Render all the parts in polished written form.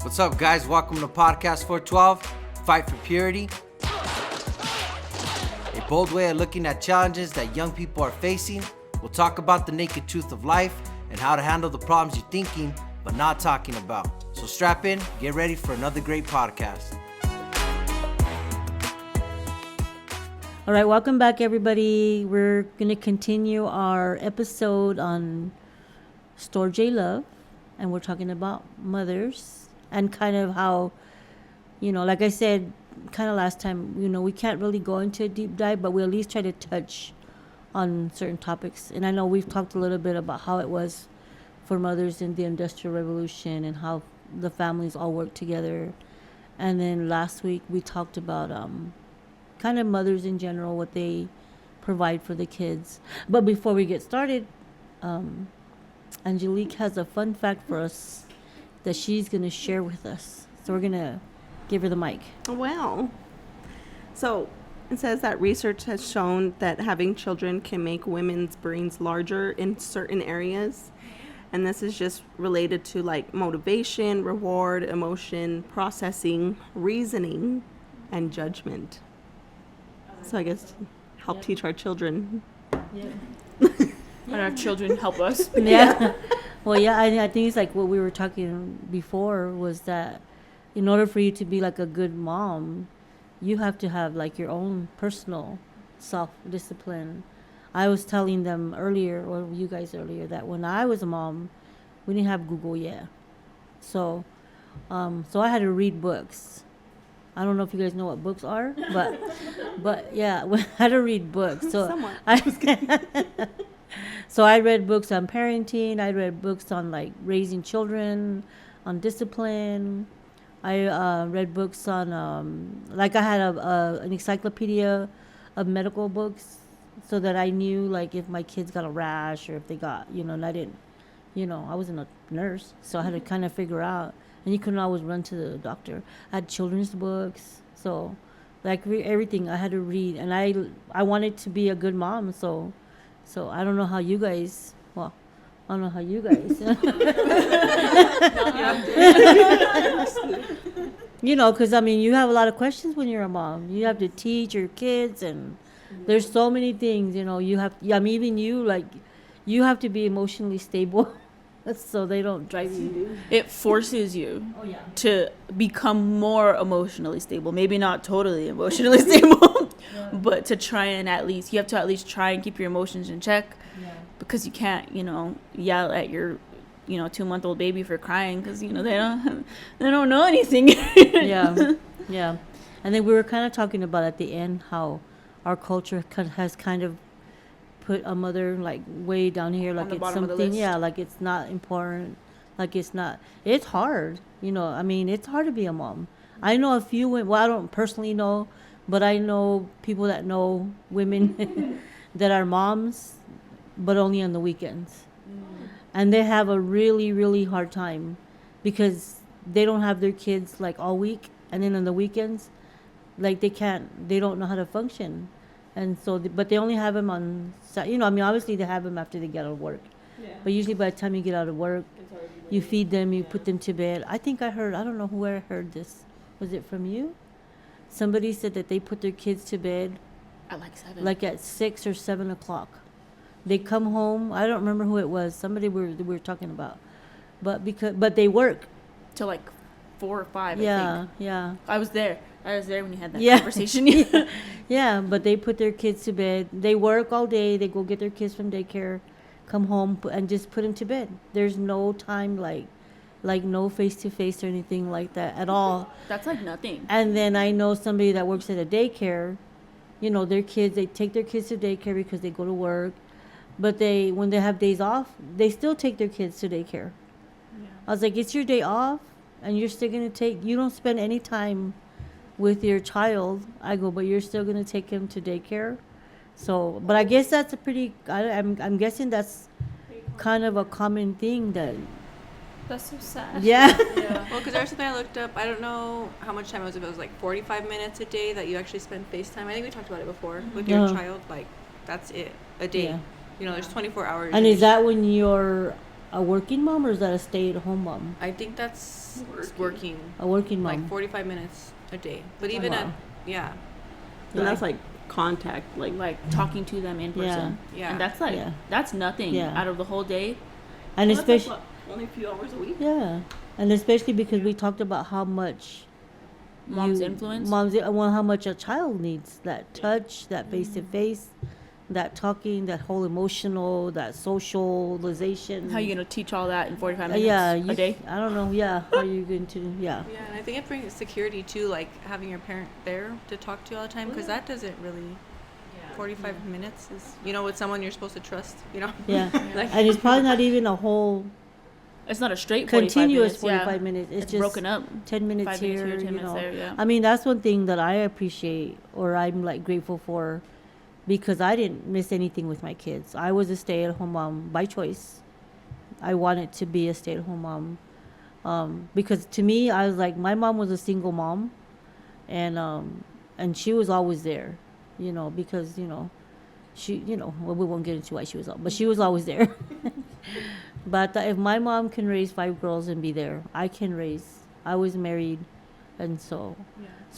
What's up, guys? Welcome to Podcast 412, Fight for Purity. A bold way of looking at challenges that young people are facing. We'll talk about the naked truth of life and how to handle the problems you're thinking but not talking about. So strap in, get ready for another great podcast. All right, welcome back, everybody. We're going to continue our episode on Storge love, and we're talking about mothers and kind of how, like I said, kind of last time, we can't really go into a deep dive, but we'll at least try to touch on certain topics. And I know we've talked a little bit about how it was for mothers in the Industrial Revolution and how the families all worked together. And then last week we talked about kind of mothers in general, what they provide for the kids. But before we get started, Angelique has a fun fact for us that she's going to share with us. So we're going to give her the mic. Well, so it says that research has shown that having children can make women's brains larger in certain areas. And this is just related to like motivation, reward, emotion, processing, reasoning, and judgment. So I guess help teach our children. Yeah. And our children help us. Yeah. Well, yeah, I think it's like what we were talking before was that in order for you to be like a good mom, you have to have like your own personal self-discipline. I was telling them earlier, or you guys earlier, that when I was a mom, we didn't have Google yet. So I had to read books. I don't know if you guys know what books are, but yeah, I had to read books. So So I read books on parenting. I read books on like raising children, on discipline. I read books on like I had an encyclopedia of medical books, so that I knew like if my kids got a rash or if they got and I didn't, I wasn't a nurse, so I had to kind of figure out. And you couldn't always run to the doctor. I had children's books, so like everything I had to read, and I wanted to be a good mom, so I don't know how you guys. Well, I don't know how you guys. Because I mean, you have a lot of questions when you're a mom. You have to teach your kids, and there's so many things. You have. I mean, even you you have to be emotionally stable. So they don't drive you. It forces you to become more emotionally stable. Maybe not totally emotionally stable, but to try and you have to at least try and keep your emotions in check, because you can't, yell at your, 2-month-old baby for crying because, they don't know anything. Yeah. And then we were kind of talking about at the end how our culture has kind of put a mother like way down here, like it's something, like it's not important, like it's hard, I mean, it's hard to be a mom. I know a few women, well, I don't personally know, but I know people that know women that are moms, but only on the weekends. And they have a really, really hard time because they don't have their kids like all week, and then on the weekends, like they don't know how to function. And so, but they only have them on, I mean, obviously they have them after they get out of work. Yeah. But usually by the time you get out of work, you feed them, you put them to bed. I think I don't know where I heard this. Was it from you? Somebody said that they put their kids to bed at like 7. Like at 6 or 7 o'clock. They come home. I don't remember who it was. Somebody we were talking about. But they work. Till like 4 or 5, I think. Yeah. I was there when you had that conversation. Yeah, but they put their kids to bed. They work all day. They go get their kids from daycare, come home, and just put them to bed. There's no time like no face-to-face or anything like that at all. That's like nothing. And then I know somebody that works at a daycare. Their kids, they take their kids to daycare because they go to work. But when they have days off, they still take their kids to daycare. Yeah. I was like, it's your day off, and you're still going to you don't spend any time with your child. I go, but you're still going to take him to daycare. So, but I guess that's I'm guessing that's kind of a common thing that. That's so sad. Yeah. Well, because there's something I looked up. I don't know how much time it was. If it was like 45 minutes a day that you actually spend FaceTime. I think we talked about it before with your child. Like, that's it. A day. Yeah. There's 24 hours. And is that when you're a working mom, or is that a stay-at-home mom? I think that's working. A working mom. Like 45 minutes a day. But even wow. yeah. And that's like contact, like talking to them in person. Yeah. And that's like that's nothing out of the whole day. And well, especially like, only a few hours a week. Yeah, and especially because we talked about how much Mom's influence. Well, how much a child needs that touch, that face to face, that talking, that whole emotional, that socialization. How you gonna teach all that in 45 minutes a day? I don't know. Yeah, how are you going to? Yeah. Yeah, and I think it brings security too, like having your parent there to talk to you all the time, because that doesn't really. 45 minutes is, with someone you're supposed to trust, Yeah, Like, and it's probably not even a whole. It's not a straight continuous 45 minutes. It's just broken up. 10 minutes 5 here, minutes 10 minutes there, yeah. I mean, that's one thing that I appreciate, or I'm like grateful for, because I didn't miss anything with my kids. I was a stay-at-home mom by choice. I wanted to be a stay-at-home mom, because to me, I was like, my mom was a single mom, and she was always there, because she, well, we won't get into why she was, but she was always there. But if my mom can raise 5 girls and be there, I can raise. I was married, and so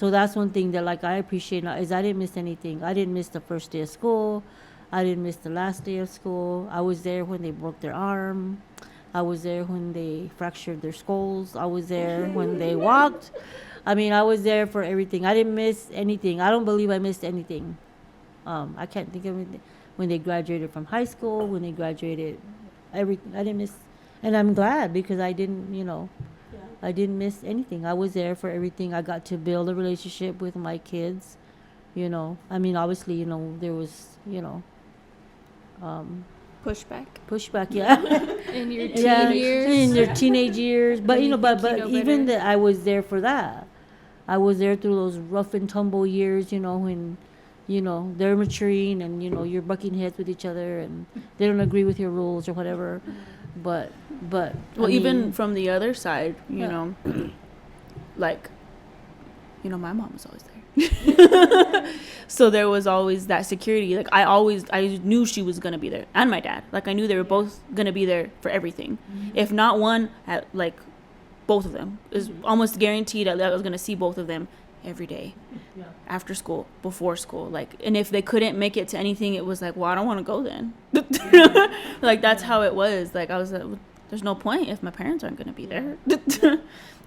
that's one thing that like I appreciate now is I didn't miss anything. I didn't miss the first day of school. I didn't miss the last day of school. I was there when they broke their arm. I was there when they fractured their skulls. I was there when they walked. I mean, I was there for everything. I didn't miss anything. I don't believe I missed anything. I can't think of anything. When they graduated from high school, when they graduated, everything. I didn't miss, and I'm glad because I didn't, I didn't miss anything. I was there for everything. I got to build a relationship with my kids. I mean, obviously, there was, pushback, yeah. In your teen years. In your teenage years, but but even better. that, I was there for that. I was there through those rough and tumble years, when they're maturing and you're bucking heads with each other and they don't agree with your rules or whatever, but well, even from the other side, like my mom was always there. So there was always that security. Like I knew she was gonna be there, and my dad. Like I knew they were both gonna be there for everything. If not one, like both of them. It was almost guaranteed that I was gonna see both of them every day, after school, before school. Like, and if they couldn't make it to anything, it was like, well, I don't want to go then. Like that's how it was. Like I was like, there's no point if my parents aren't gonna be there.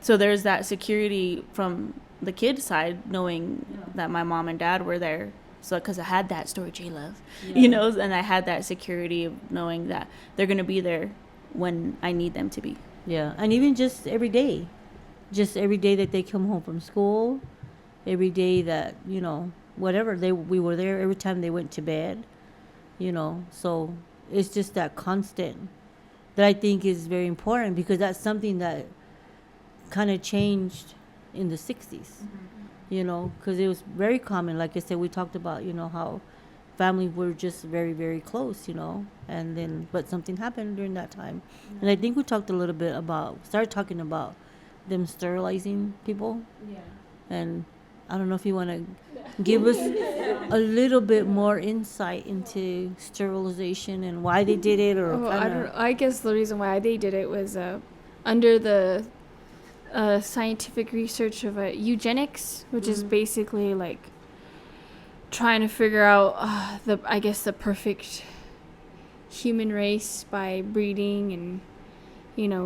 So there's that security from the kid side, knowing that my mom and dad were there. So because I had that Storge love, and I had that security of knowing that they're gonna be there when I need them to be. Yeah, and even just every day that they come home from school, every day that whatever we were there every time they went to bed, so it's just that constant that I think is very important, because that's something that kind of changed in the 60s, because it was very common. Like I said, we talked about how family were just very, very close, and then but something happened during that time. And I think we started talking about them sterilizing people. And I don't know if you want to give us a little bit more insight into sterilization and why they did it, or I guess the reason why they did it was under the scientific research of eugenics, which is basically like trying to figure out the perfect human race by breeding and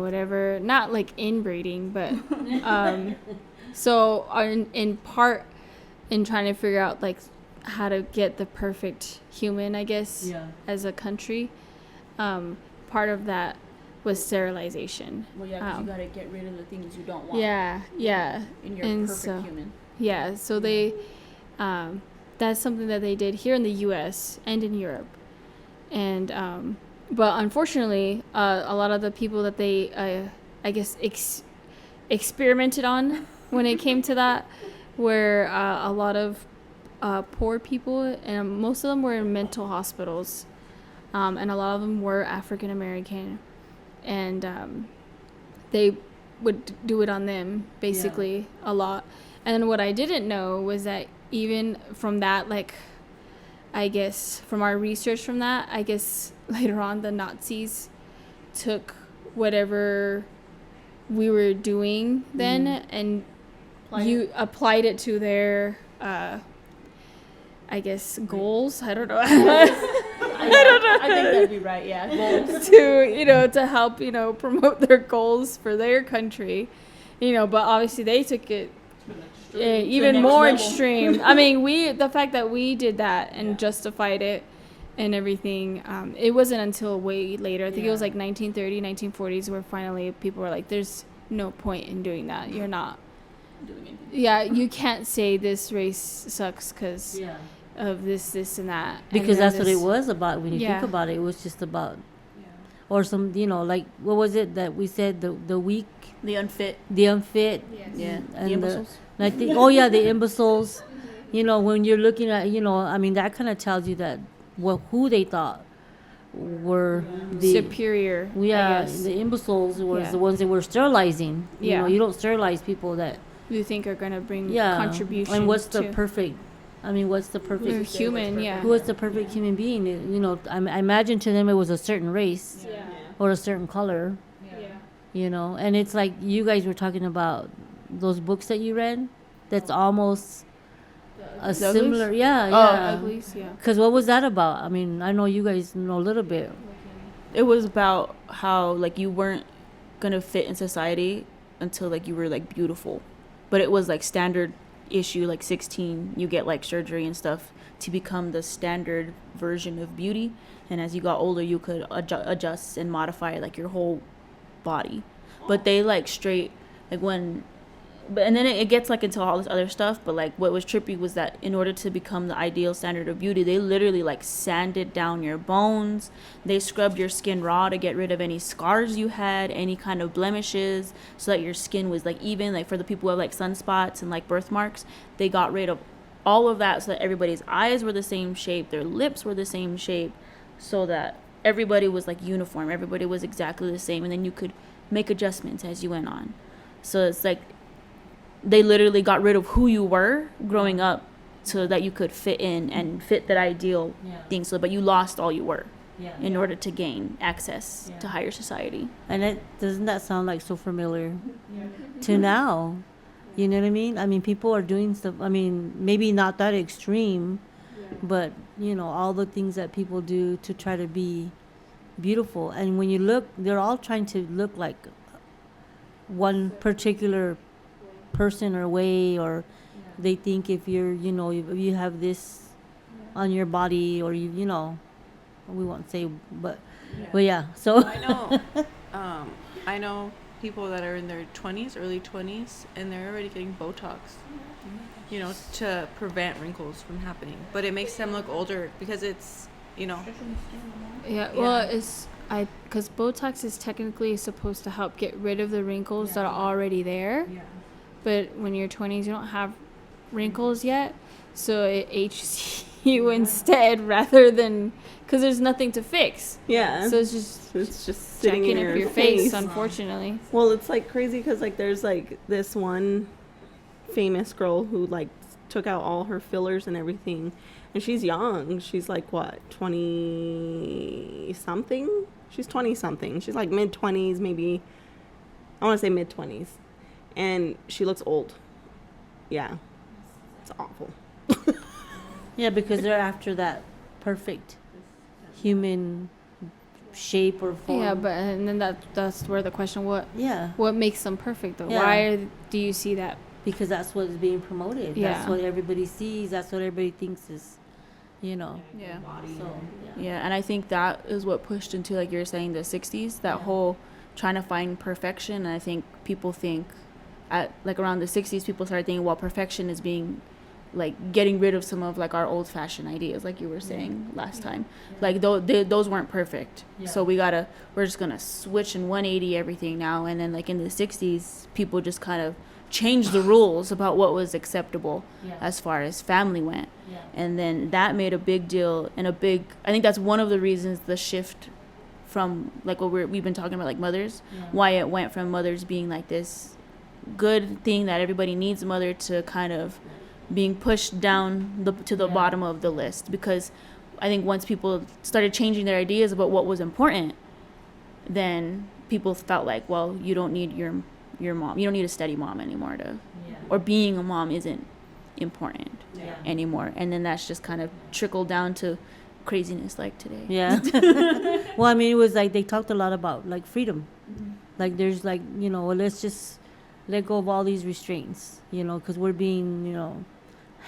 whatever, not like inbreeding, but so in part in trying to figure out like how to get the perfect human, I guess, as a country, part of that was sterilization. Well, because you gotta get rid of the things you don't want. Yeah. In your perfect human. Yeah, so they that's something that they did here in the U.S. and in Europe, and but unfortunately, a lot of the people that they I guess experimented on when it came to that were a lot of poor people, and most of them were in mental hospitals, and a lot of them were African American, and they would do it on them basically a lot. And what I didn't know was that even from that, like, I guess from our research from that, I guess later on the Nazis took whatever we were doing then and you applied it to their I guess goals. I don't know. I think that'd be right. Yeah, goals. to help promote their goals for their country, but obviously they took it even more extreme. I mean, the fact that we did that and justified it and everything, it wasn't until way later. I think it was like 1930, 1940s where finally people were like, there's no point in doing that. You're not doing anything. Yeah, you can't say this race sucks because of this and that. Because that's what it was about. When you think about it, it was just about, or some, like, what was it that we said, the weak, the unfit, and the imbeciles. I think, the imbeciles. When you're looking at, I mean, that kind of tells you that who they thought were the superior. The imbeciles was the ones that were sterilizing. You don't sterilize people that you think are going to bring contribution. And what's the perfect? I mean, what's the perfect human? Who was the perfect human being? I imagine to them it was a certain race or a certain color. And it's like you guys were talking about those books that you read. That's almost a similar, Uglies, Because what was that about? I mean, I know you guys know a little bit. It was about how like you weren't gonna fit in society until like you were like beautiful, but it was like standard issue like 16 you get like surgery and stuff to become the standard version of beauty, and as you got older you could adjust and modify like your whole body. But they like straight like and then it gets like into all this other stuff, but like what was trippy was that in order to become the ideal standard of beauty, they literally like sanded down your bones, they scrubbed your skin raw to get rid of any scars you had, any kind of blemishes, so that your skin was like even. Like for the people who have like sunspots and like birthmarks, they got rid of all of that so that everybody's eyes were the same shape, their lips were the same shape, so that everybody was like uniform, everybody was exactly the same, and then you could make adjustments as you went on. So it's like they literally got rid of who you were growing up so that you could fit in and fit that ideal thing. So, but you lost all you were in order to gain access to higher society. And doesn't that sound like so familiar to now? You know what I mean? I mean, people are doing stuff. I mean, maybe not that extreme, but all the things that people do to try to be beautiful. And when you look, they're all trying to look like one particular person or way, or they think if you're if you have this on your body, or we won't say, but so I know people that are in their 20s, early 20s, and they're already getting Botox, to prevent wrinkles from happening, but it makes them look older because it's well, it's because Botox is technically supposed to help get rid of the wrinkles that are already there. But when you're 20s, you don't have wrinkles yet, so it ages you instead rather than because there's nothing to fix. Yeah. So it's just sitting in your face, unfortunately. Well, it's like crazy because like there's like this one famous girl who like took out all her fillers and everything, and she's young. She's like what, 20 something? She's 20 something. She's like mid 20s, maybe. I want to say mid 20s. And she looks old. Yeah. It's awful. because they're after that perfect human shape or form. Yeah, but and then that's where the question, what makes them perfect though? Why do you see that? Because that's what is being promoted. That's what everybody sees. That's what everybody thinks is, Yeah. So, and I think that is what pushed into, like you were saying, the 60s, that whole trying to find perfection. And I think people think at like around the 60s, people started thinking, well, perfection is being like getting rid of some of like our old fashioned ideas, like you were saying last time. Like those weren't perfect. So we're just going to switch and 180 everything now. And then like in the 60s, people just kind of changed the rules about what was acceptable as far as family went. And then that made a big deal and I think that's one of the reasons the shift from like what we've been talking about, like mothers, why it went from mothers being like this good thing that everybody needs a mother to kind of being pushed down to the bottom of the list. Because I think once people started changing their ideas about what was important, then people felt like, well, you don't need your mom, you don't need a steady mom anymore or being a mom isn't important anymore, and then that's just kind of trickled down to craziness like today. Yeah. Well, I mean, it was like they talked a lot about like freedom. Like there's like, well, let's just let go of all these restraints, because we're being,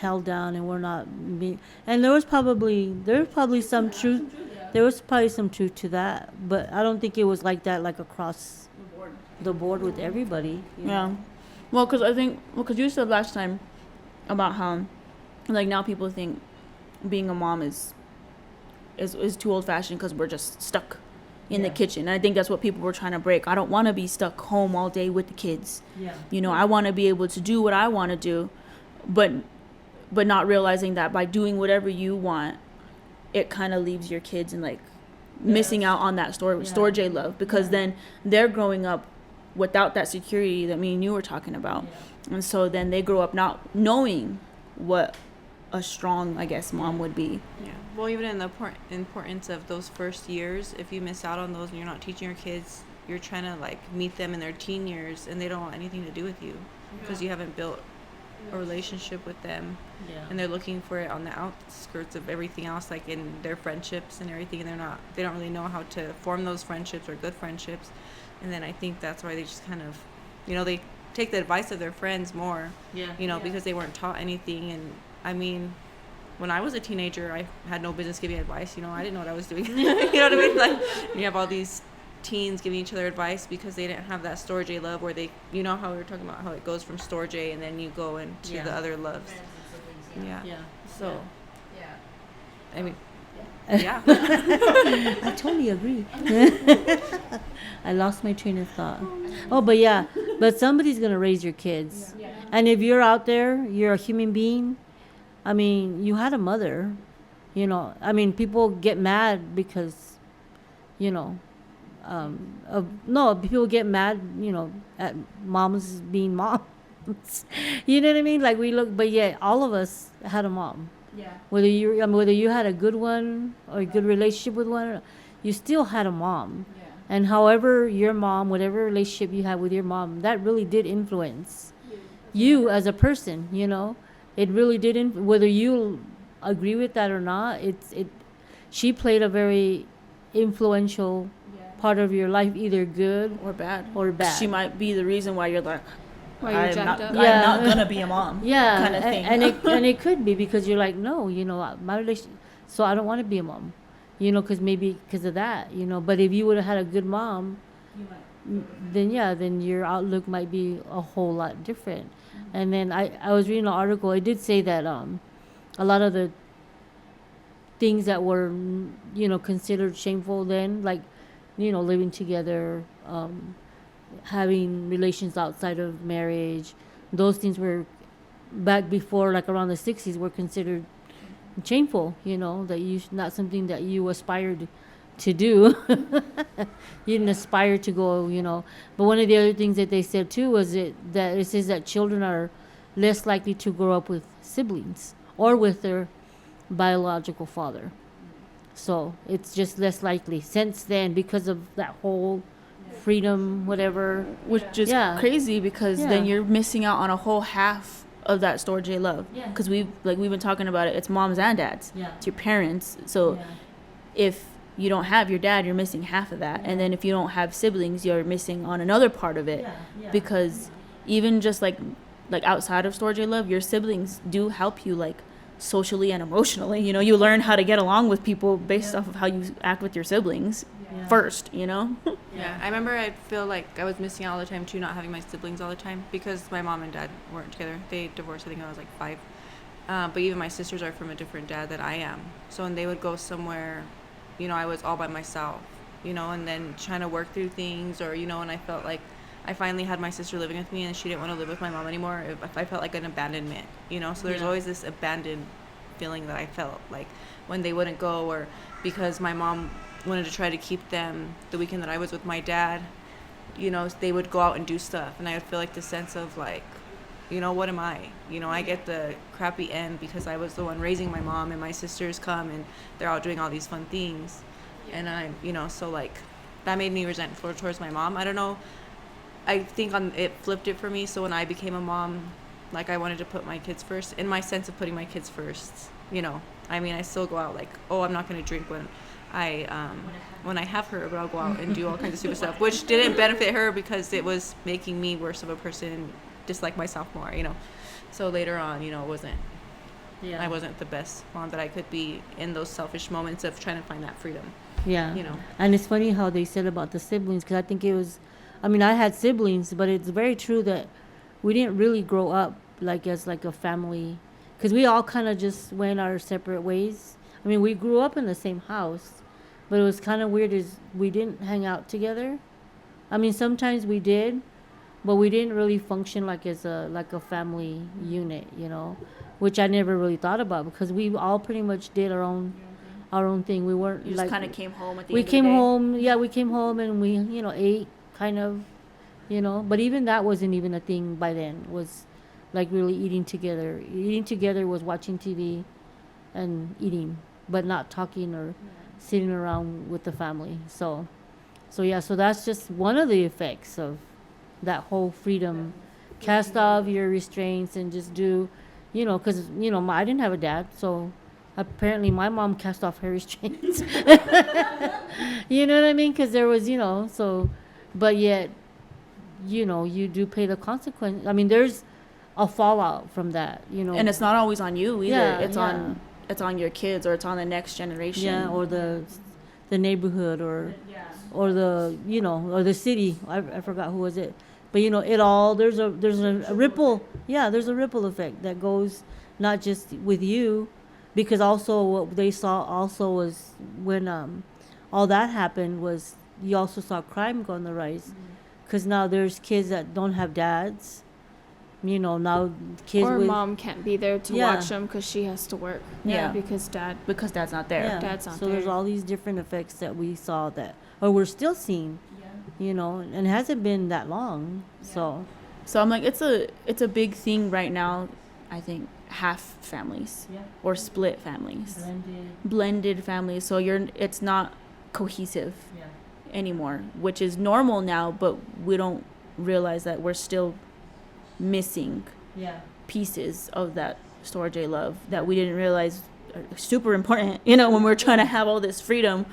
held down and we're not being. And there was probably some truth. There was probably some truth to that, but I don't think it was like that, like across the board with everybody. Yeah. Well, because you said last time about how, like, now people think being a mom is too old fashioned because we're just stuck in the kitchen. And I think that's what people were trying to break. I don't want to be stuck home all day with the kids. Yeah. I want to be able to do what I want to do, but not realizing that by doing whatever you want, it kind of leaves your kids and like missing out on that Storge love, because then they're growing up without that security that me and you were talking about. And so then they grow up not knowing what a strong, I guess, mom would be. Yeah. Well, even in the importance of those first years, if you miss out on those and you're not teaching your kids, you're trying to like meet them in their teen years and they don't want anything to do with you because you haven't built a relationship with them. And they're looking for it on the outskirts of everything else, like in their friendships and everything, and they don't really know how to form those friendships or good friendships. And then I think that's why they just kind of, they take the advice of their friends more, because they weren't taught anything. And I mean, when I was a teenager, I had no business giving advice. I didn't know what I was doing. You know what I mean? Like, you have all these teens giving each other advice because they didn't have that Storge love where they, how we were talking about how it goes from Storge and then you go into the other loves. Yeah. So, I mean, I totally agree. I lost my train of thought. But somebody's gonna raise your kids, and if you're out there, you're a human being. I mean, you had a mother. I mean, people get mad because, people get mad, at moms being moms. You know what I mean? Like but yet all of us had a mom. Yeah. Whether you had a good one or a good relationship with one, you still had a mom. Yeah. And however your mom, whatever relationship you had with your mom, that really did influence you as a person. It really did. Whether you agree with that or not, she played a very influential part of your life, either good or bad. She might be the reason why you're like, I'm not gonna be a mom. Yeah, kind of thing. And it could be because you're like, no, my relation. So I don't want to be a mom, because of that, But if you would have had a good mom, then your outlook might be a whole lot different. Mm-hmm. And then I was reading an article. It did say that a lot of the things that were considered shameful then, like living together, having relations outside of marriage, those things were back before, like around the 60s, were considered shameful, that not something that you aspired to do. You didn't aspire to go, but one of the other things that they said too was that it says that children are less likely to grow up with siblings or with their biological father. So it's just less likely since then because of that whole freedom, whatever, which is crazy because then you're missing out on a whole half of that Storge love. Because we've been talking about it. It's moms and dads. It's your parents. So if you don't have your dad, you're missing half of that. And then if you don't have siblings, you're missing on another part of it. Because even just like outside of Storge love, your siblings do help you like socially and emotionally. You learn how to get along with people based off of how you act with your siblings first. I remember I feel like I was missing out all the time too, not having my siblings all the time because my mom and dad weren't together. They divorced I think when I was like 5, but even my sisters are from a different dad than I am. So when they would go somewhere, I was all by myself, and then trying to work through things, or and I felt like I finally had my sister living with me and she didn't want to live with my mom anymore. I felt like an abandonment, so there's always this abandoned feeling that I felt like when they wouldn't go, or because my mom wanted to try to keep them the weekend that I was with my dad, they would go out and do stuff, and I would feel like the sense of like, what am I? I get the crappy end because I was the one raising my mom and my sisters come and they're out doing all these fun things, and I'm, so like that made me resentful towards my mom. I don't know. I think it flipped it for me. So when I became a mom, like I wanted to put my kids first. In my sense of putting my kids first, I mean, I still go out like, oh, I'm not going to drink when I have her, but I'll go out and do all kinds of stupid stuff, which didn't benefit her because it was making me worse of a person, dislike myself more. So later on, it wasn't. Yeah. I wasn't the best mom that I could be in those selfish moments of trying to find that freedom. Yeah. And it's funny how they said about the siblings, because I think I had siblings, but it's very true that we didn't really grow up like as like a family, because we all kind of just went our separate ways. I mean, we grew up in the same house, but it was kind of weird is we didn't hang out together. I mean, sometimes we did, but we didn't really function like as a family unit, which I never really thought about, because we all pretty much did our own thing. We weren't you like, just kind of came home at the we end came of the day. home. Yeah, we came home and we ate kind of, but even that wasn't even a thing by then. Was like really eating together. Eating together was watching TV and eating, but not talking or sitting around with the family. So that's just one of the effects of that whole freedom. Cast off your restraints and just do, because I didn't have a dad, so apparently my mom cast off her restraints. You know what I mean? Because there was, but yet, you do pay the consequence. I mean, there's a fallout from that, And it's not always on you either. Yeah, It's on your kids, or it's on the next generation. Yeah, or the neighborhood, or the or the city. I forgot who was it, but it all there's a ripple. Yeah, there's a ripple effect that goes not just with you, because also what they saw also was when all that happened was you also saw crime go on the rise, because now there's kids that don't have dads. Now kids or with mom can't be there to Yeah. watch them because she has to work. Yeah. Because dad's not there. Yeah. Dad's not so there. there's all these different effects that we saw or we're still seeing, and it hasn't been that long. So I'm like, it's a big thing right now. I think half families or split families, blended families. So it's not cohesive anymore, which is normal now, but we don't realize that we're still missing pieces of that Storge love that we didn't realize are super important. When we're trying to have all this freedom,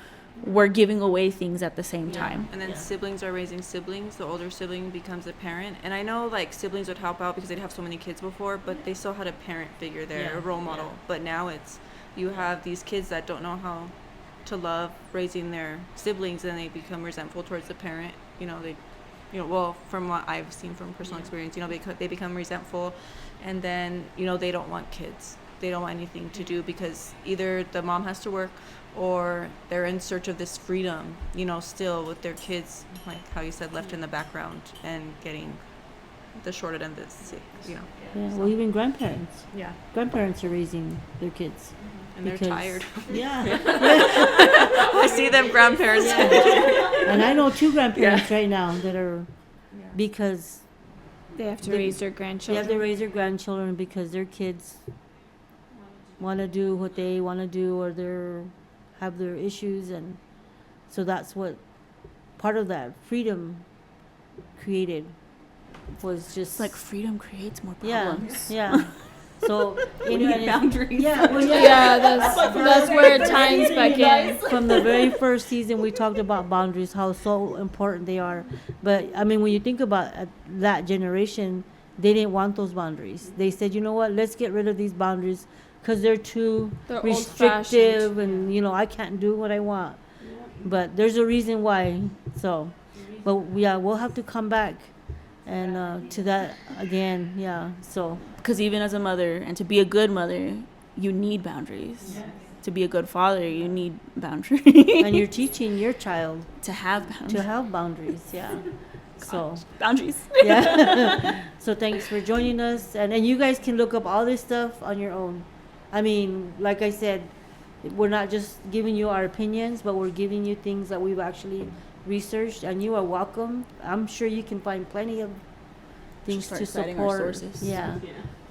we're giving away things at the same time. And then siblings are raising siblings. The older sibling becomes a parent. And I know like siblings would help out because they'd have so many kids before, but they still had a parent figure there, a role model. But now you have these kids that don't know how to love raising their siblings, and they become resentful towards the parent. Well, from what I've seen from personal experience, they become resentful, and then, they don't want kids. They don't want anything to do because either the mom has to work or they're in search of this freedom, still with their kids, like how you said, left in the background and getting the short end of the stick, Yeah, well, even grandparents. Yeah. Grandparents are raising their kids. And they're tired. Yeah. I see them grandparents. And I know 2 grandparents right now that are, because they have to raise their they grandchildren. have to raise their grandchildren because their kids want to do what they want to do, or have their issues, and so that's what part of that freedom created was just Like freedom creates more yeah, problems. yeah. So boundaries. Yeah, well, Yeah, that's where it ties back in. From the very first season, we talked about boundaries, how so important they are. But I mean, when you think about that generation, they didn't want those boundaries. They said, you know what, let's get rid of these boundaries because they're too They're restrictive, old-fashioned. and I can't do what I want. But there's a reason why. So, but yeah, we'll have to come back and to that again. Yeah. So. Because even as a mother, and to be a good mother, you need boundaries. Yes. To be a good father, you need boundaries. And you're teaching your child to have boundaries. Yeah. So boundaries. Yeah. So thanks for joining us, and you guys can look up all this stuff on your own. I mean, like I said, we're not just giving you our opinions, but we're giving you things that we've actually researched, and you are welcome. I'm sure you can find plenty of things to citing our support. sources. Yeah.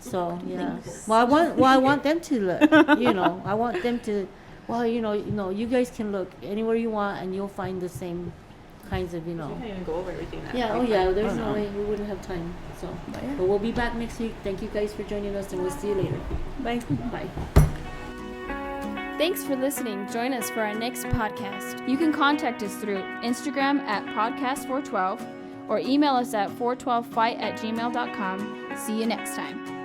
So yeah. Well, I want them to look. I want them to. Well, you guys can look anywhere you want, and you'll find the same kinds of, We can't even go over everything. That Yeah, we oh yeah, planned. there's no way we wouldn't have time. So, but we'll be back next week. Thank you guys for joining us, and we'll see you later. Bye. Bye. Thanks for listening. Join us for our next podcast. You can contact us through Instagram at podcast412 or email us at 412fight@gmail.com. See you next time.